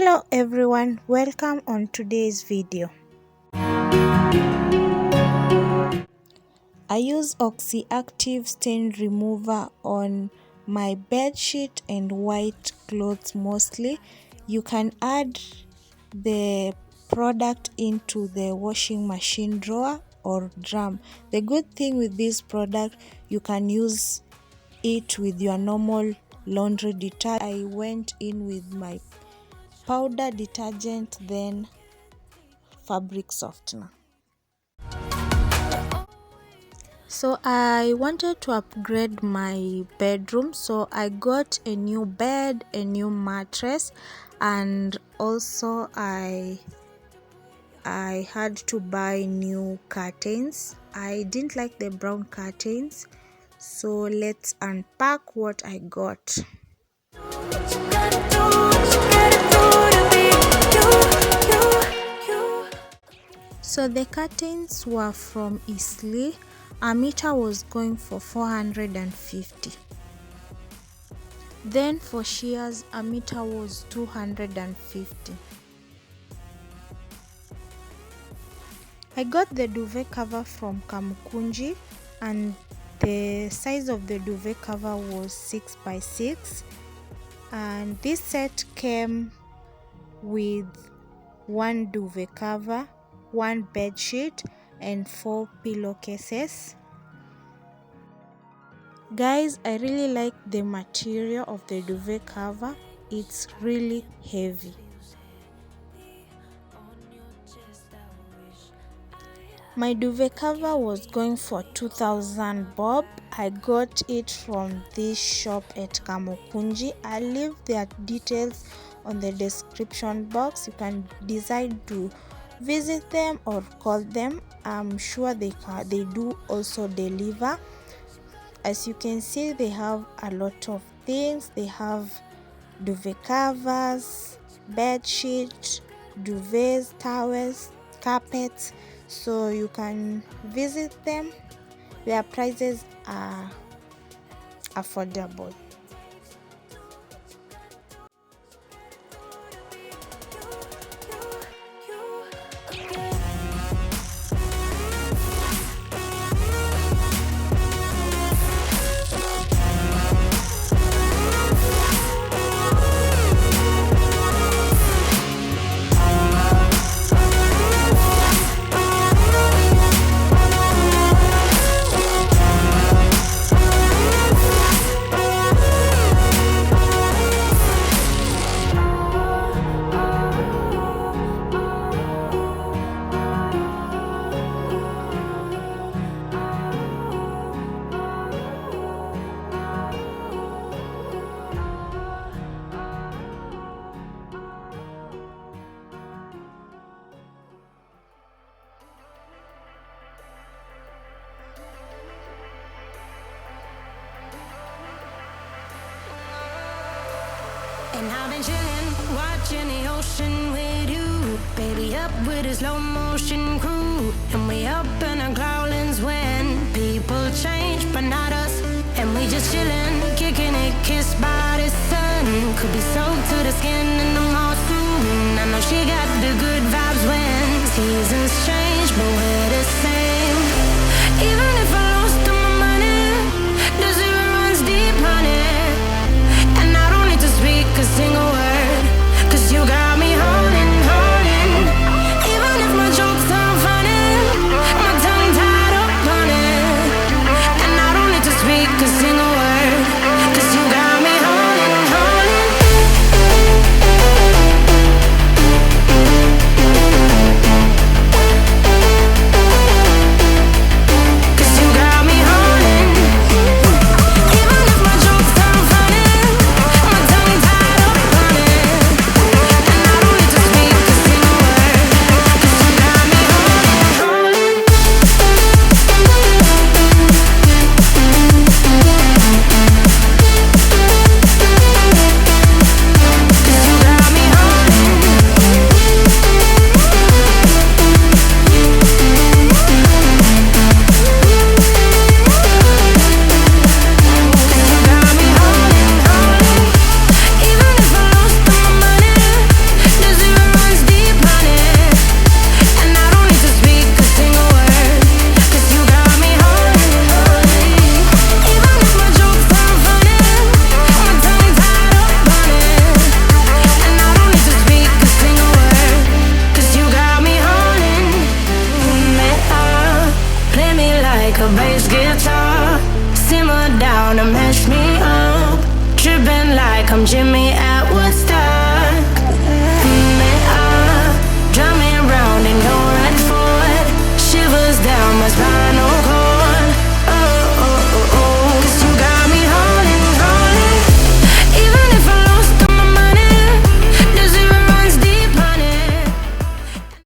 Hello everyone, welcome on today's video. I use Oxy-Active stain remover on my bed sheet and white clothes mostly. You can add the product into the washing machine drawer or drum. The good thing with this product, you can use it with your normal laundry detergent. I went in with my powder detergent, then fabric softener. So I wanted to upgrade my bedroom, so I got a new bed, a new mattress, and also I had to buy new curtains. I didn't like the brown curtains, so let's unpack what I got. So the curtains were from Eastleigh. A meter was going for 450. Then for shears, a meter was 250. I got the duvet cover from Kamukunji, and the size of the duvet cover was 6 by 6, and this set came with one duvet cover, one bed sheet, and 4 pillowcases. Guys, I really like the material of the duvet cover. It's really heavy. My duvet cover was going for 2,000 bob. I got it from this shop at Kamukunji. I'll leave their details on the description box. You can decide to visit them or call them. I'm sure they do also deliver. As you can see, they have a lot of things. They have duvet covers, bed sheet, duvets, towels, carpets, so you can visit them. Their prices are affordable. And I've been chillin', watching the ocean with you. Baby up with a slow motion crew. And we up in our growlings when people change, but not us. And we just chillin', kicking it, kissed by the sun. Could be soaked to the skin in the mall soon. I know she got the good vibes when seasons change, but we're the same. Even if I lost all my money, the zero runs deep, honey. Speak a single word, 'cause you got me holding. Even if my jokes aren't funny, my tongue tied up on it. And I don't need to speak a single word, 'cause you got me holding. wanna mess me up. Tripping like I'm Jimmy at Woodstock. Me up, drum me around and go right for it. Shivers down my spine.